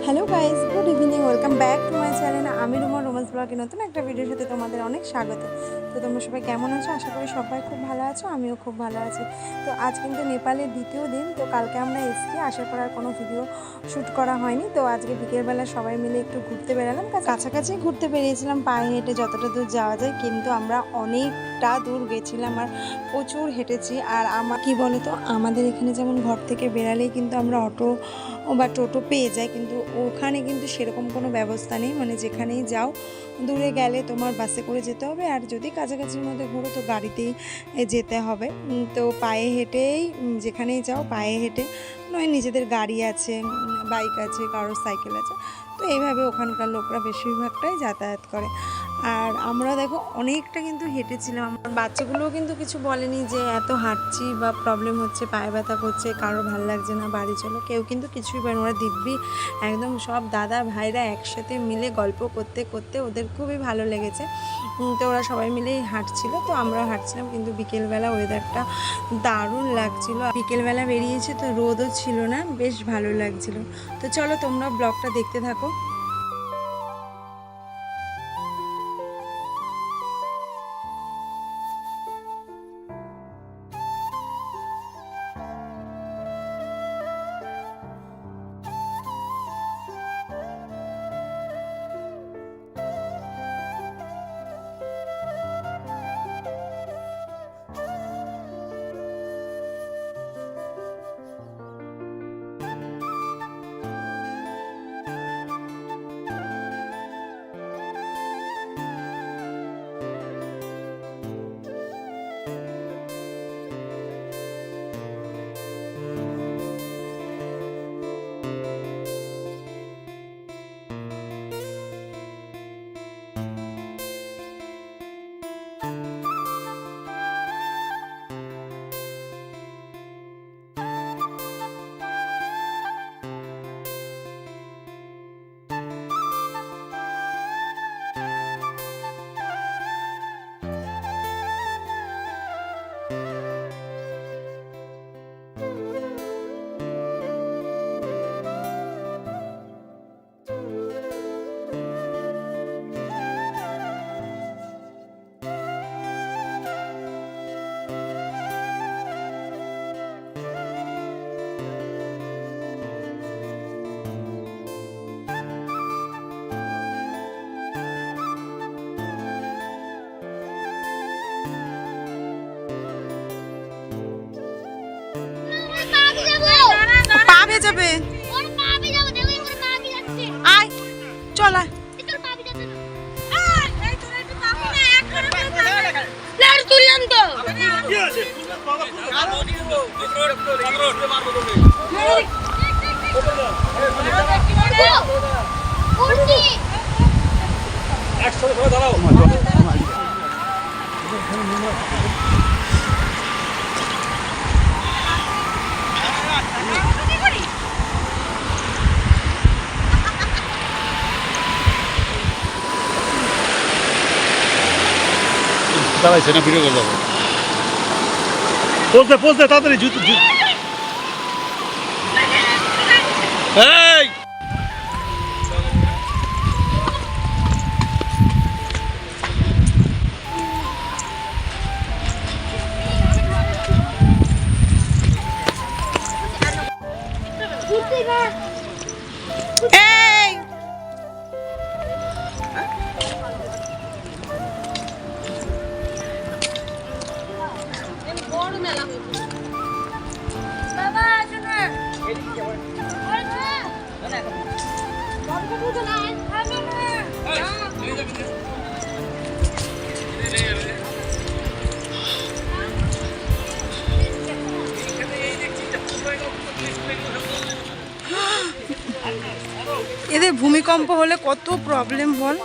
Hello guys, good evening, welcome back to my channel. আমি Ruma romance ব্লগে নতুন একটা ভিডিওর সাথে তোমাদের অনেক স্বাগত। তো তোমরা সবাই কেমন আছো? আশা করি সবাই খুব ভালো আছো, আমিও খুব ভালো আছি। তো আজ কিন্তু নেপালের দ্বিতীয় দিন। তো কালকে আমরা এসেছি, আসার পর আর কোনো ভিডিও শ্যুট করা হয়নি। তো আজকে বিকেলবেলা সবাই মিলে একটু ঘুরতে বেরালাম, কাছাকাছি ঘুরতে বেরিয়েছিলাম, পায়ে হেঁটে যতটা দূর যাওয়া যায়। কিন্তু আমরা অনেকটা দূর গেছিলাম আর প্রচুর হেঁটেছি। আর আমার কি বলো তো, আমাদের এখানে যেমন ঘর থেকে বেরালেই কিন্তু আমরা অটো বা টোটো পেয়ে যায়, কিন্তু ওখানে কিন্তু সেরকম কোনো ব্যবস্থা নেই। মানে যেখানেই যাও, দূরে গেলে তোমার বাসে করে যেতে হবে, আর যদি কাছাকাছির মধ্যে ঘোরো তো গাড়িতেই যেতে হবে। তো পায়ে হেঁটেই যেখানেই যাও পায়ে হেঁটে, নয় নিজেদের গাড়ি আছে, বাইক আছে, কারোর সাইকেল আছে। তো এইভাবে ওখানকার লোকরা বেশিরভাগটাই যাতায়াত করে। আর আমরা দেখো অনেকটা কিন্তু হেঁটেছিলাম। আমার বাচ্চাগুলোও কিন্তু কিছু বলেনি যে এত হাঁটছি বা প্রবলেম হচ্ছে, পায়ে ব্যথা করছে, কারো ভালো লাগছে না, বাড়ি চলো, কেউ কিন্তু কিছুই বলেন। ওরা দিব্যি একদম সব দাদা ভাইরা একসাথে মিলে গল্প করতে করতে ওদের খুবই ভালো লেগেছে। তো ওরা সবাই মিলেই হাঁটছিল, তো আমরাও হাঁটছিলাম। কিন্তু বিকেলবেলা ওয়েদারটা দারুণ লাগছিল। বিকেলবেলা বেরিয়েছে তো রোদও ছিল না, বেশ ভালো লাগছিল। তো চলো তোমরা ব্লগটা দেখতে থাকো। পাবে যাবে, আয় চল আয়। তুললাম তো একসাথে দাঁড়াও। দাঁড়াইছে না, ভিডিও করে যাবো। পোজ দে তাড়াতাড়ি, জুতো এই এদের ভূমিকম্প হলে কত প্রবলেম বল।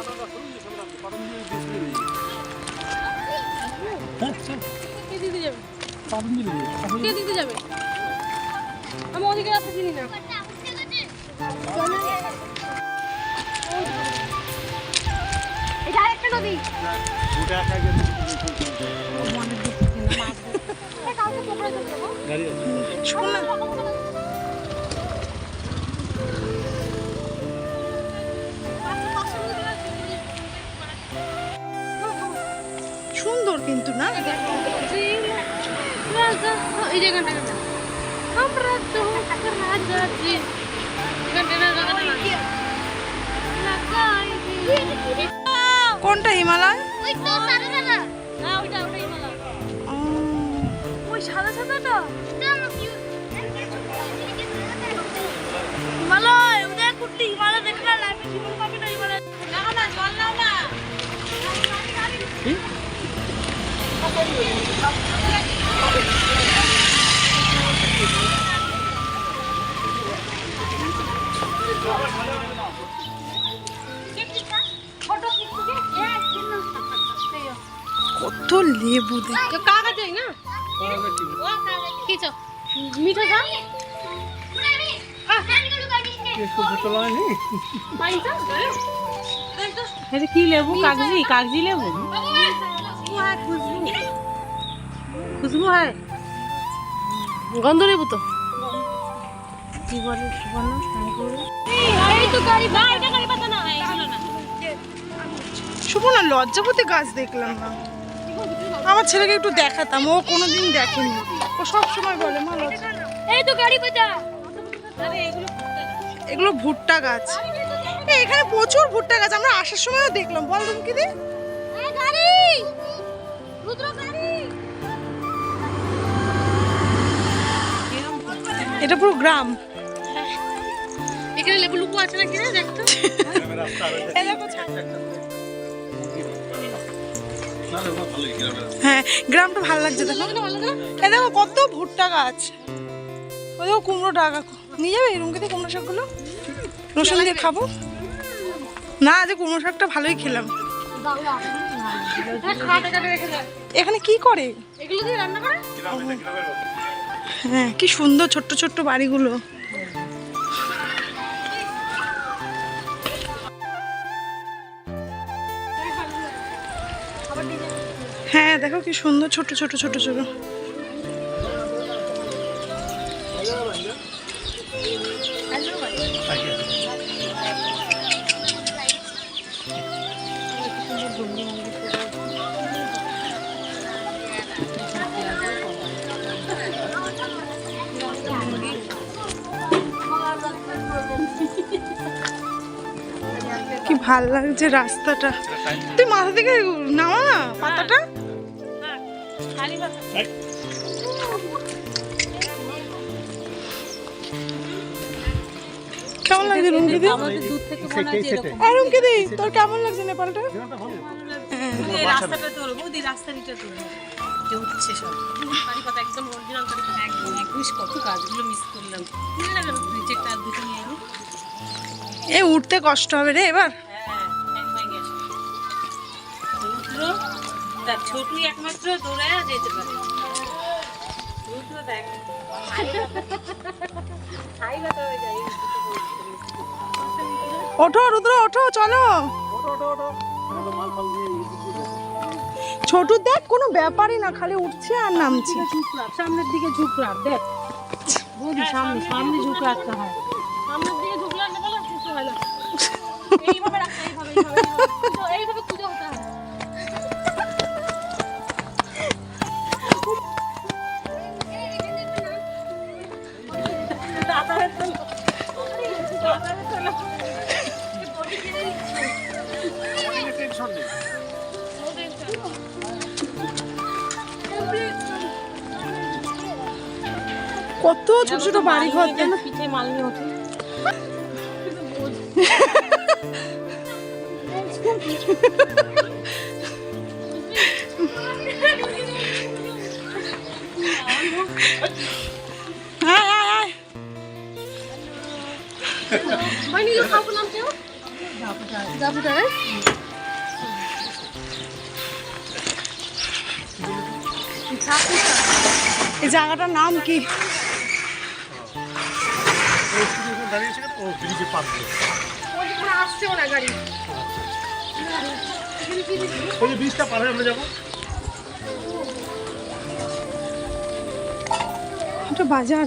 আমি ওদিকে রাস্তা চিনি না। এটা আরেকটা নদী। শোন না, কোনটা হিমালয়? ওই সাদা সাদাটা হিমালয়। ওদের কুটলি হিমালয় দেখে না, লাইফে জীবন পাবে না হিমালয়। না না জল নাও না। কত লেবু দেখ। কাগজ है ना खींचो मीठा था इसको फुटला नहीं अरे की लेबू कागजी कागजी लेबू खुशबू है गंध लेबू तो की बोले सुबर्णा नहीं बोले এই তো গাড়ি না এটা গাড়ি পাতা না এগুলো না শুভ না লজ্জাপতি গাছ দেখলাম না। আমার ছেলেকে একটু দেখাতাম, ও কোনোদিন দেখেনি। ও সব সময় বলে মা এই তো গাড়ি পাতা। अरे এগুলো ভুট্টা গাছ। এখানে প্রচুর ভুট্টা গাছ, আমরা আসার সময়ও দেখলাম। বল রুমকি দি, এই গাড়ি রুদ্র গাড়ি এটা পুরো গ্রাম। এখানে লেবু লুকু আছে নাকি রে দেখতো এই দেখো হ্যাঁ, গ্রামটা ভালো লাগছে। দেখো এই দেখো কত ভুট্টা গাছ। ওই দেখো কুমড়ো ডাগা নিয়ে যাবে রুমকে দিয়ে কুমড়ো শাকগুলো রসুন দিয়ে খাবো না। আজ কুমড়ো শাকটা ভালোই খেলাম। এখানে কি করে? এগুলো দিয়ে রান্না করে হ্যাঁ, কি সুন্দর ছোট্ট ছোট্ট বাড়িগুলো। হ্যাঁ দেখো কি সুন্দর ছোট ছোট ছোট ছোট। কি ভাল লাগছে রাস্তাটা। তুই মাথা থেকে নামা না পাতাটা। কেমন লাগছে রুমকিদি? রুমকিদি তোর কেমন লাগছে নেপালটা? রাস্তাটা তোর বৌদি রাস্তাটা তোর উঠছে সব পারি পাতা একদম অরিজিনাল পারি পাতা একদম একদম কত কাজগুলো মিস করলাম। ভালো লাগে না দুই চারটা দুটো নিয়ে এলো। এই উঠতে কষ্ট হবে রে এবার। তার ছোটুই একমাত্র দৌড়ায় যেতে পারে। ওঠো রুদ্র ওঠো, চলো। ছোট দেখ কোনো ব্যাপারই না, খালি উঠছে আর নামছে। সামনের দিকে ঝুঁক রাখ দেখ বৌদি, সামনে সামনে ঝুঁক রাখতে হয়। সামনের দিকে ঝুঁকলে না বলে কিছু হয় না। এইভাবে রাখতে এইভাবে এইভাবে খুঁজে হতে হয়। কত ছোট ছোট বাড়ি ঘর পিঠে মাল নিয়ে ওঠে। এই জায়গাটার নাম কি? এটা বাজার।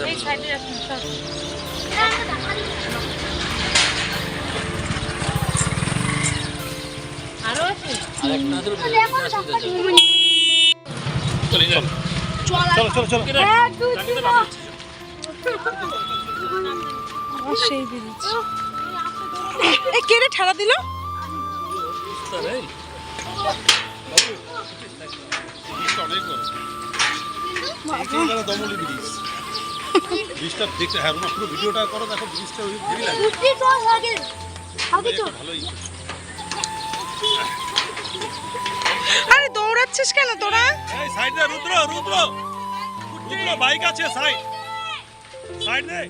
এই সাইডে রাখুন সব। আরো আছে সেই বেরিয়েছে। এ কে রে ঠাড়া দিল? আরে দৌড়াচ্ছিস কেন তোরা? বাইক আছে সাইড সাইড দে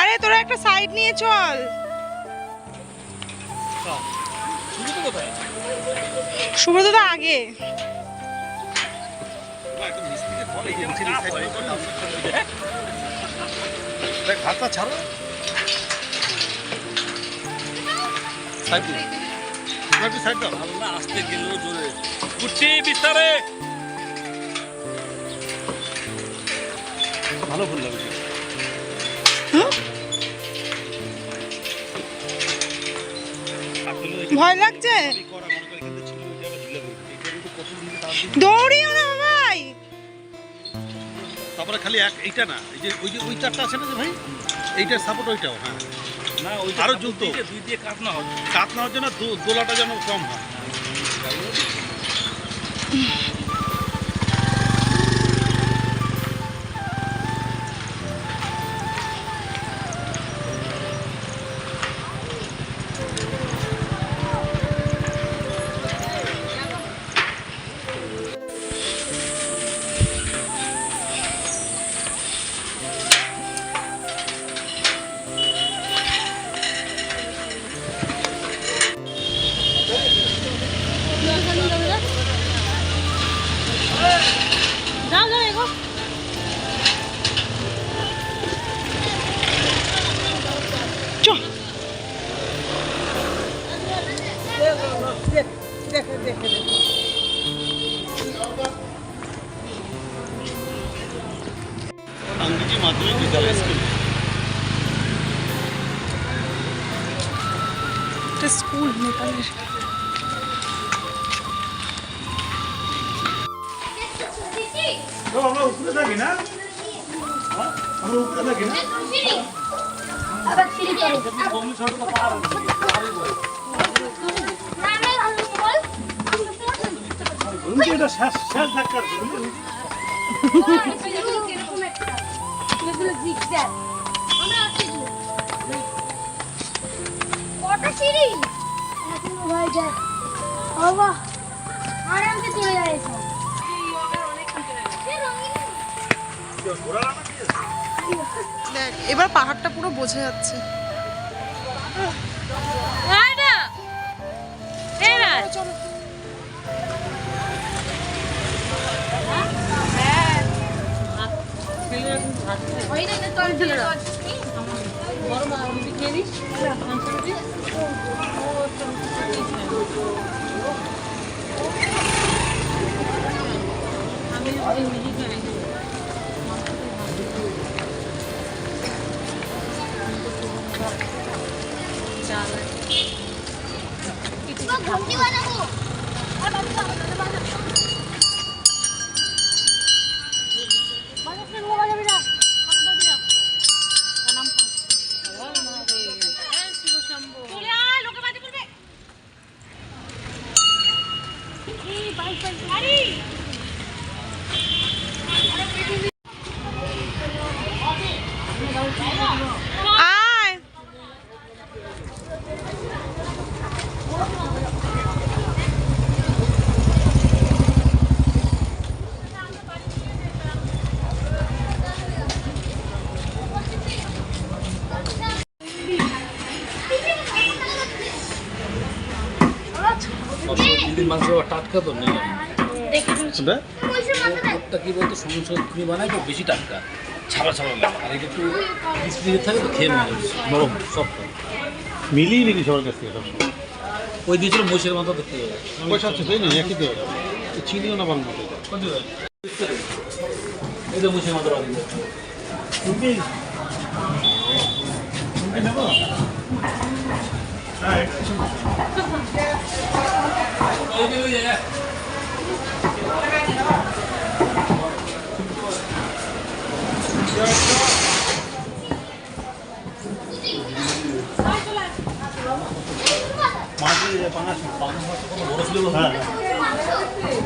আরে তোরা একটা সাইড নিয়ে চল। সুব্রত দা আগে। হাতটা ছাড়ো সাইড সাইড দাও না আস্তে গেলেও জোরে কুটি বিস্তারে ভালো ফুল লাগছে ভয় লাগছে? দৌড়িও না ভাই। তারপরে খালি এইটা না এই যে ওই চারটা আছে না যে ভাই এইটার সাপোর্ট ওইটাও হ্যাঁ না ওই আরো ঝুলতো দুই দিয়ে কাট না হওয়ার জন্য দোলাটা যেন কম হয় যাও যাও এগো চল। अंग्रेजी माध्यमिक विद्यालय स्कूल এটা স্কুল নেপালের। তো আমরা উপরে থাকি না আমরা উপরে থাকি না আবার সিঁড়ি চড়ো বমি ছোট তো পাহাড় নামে ভালো বল উনি এটা শেষ শেষ ধাক্কা বুঝলি এরকম একটা এগুলো জিগজ্যাগ আমরা আসছি কটা সিঁড়ি এখন হয়ে যায় বাবা আরামসে চলে যায় সব দেখ এবার পাহাড়টা পুরো বোঝা যাচ্ছে। এই না এই না চলো ওই না তো তোর দিলে বড় মা রুটি খেয়ে নিস মাংস রুটি আমি ওই মিহি করে চাল মা ঘন্টি বানাবো আর বাবু বানাবো বাজারে লোক যাবে না আপনি দাও দিও প্রণাম কর ওর মা রে এই শিব শম্ভু চলে আয় লোকে বাজে করবে এই বাইক বাইক গাড়ি আয়। দিদির মাংস টাটকা তো নেই দেখে শুনবে পয়সা মাথা ওরটা কি বলতো সমস্যা তুমি বানাই তো বেশি টাটকা ছাড়া ছাড়া লাগে আর এটা একটু স্প্রিং থাকে তো খেয়ে নেয় নরম সফট মিলিয়ে নিবি সবার কাছ থেকে সব ওই দিয়েছিল মহিষের মাথা দেখতে হবে পয়সা আছে তাই না একই তো চিনিও না বাংলা এই তো মহিষের মাথা রাখি মাছ পাঙাশ বড় ছিল হ্যাঁ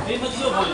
এই মাছগুলো ভালো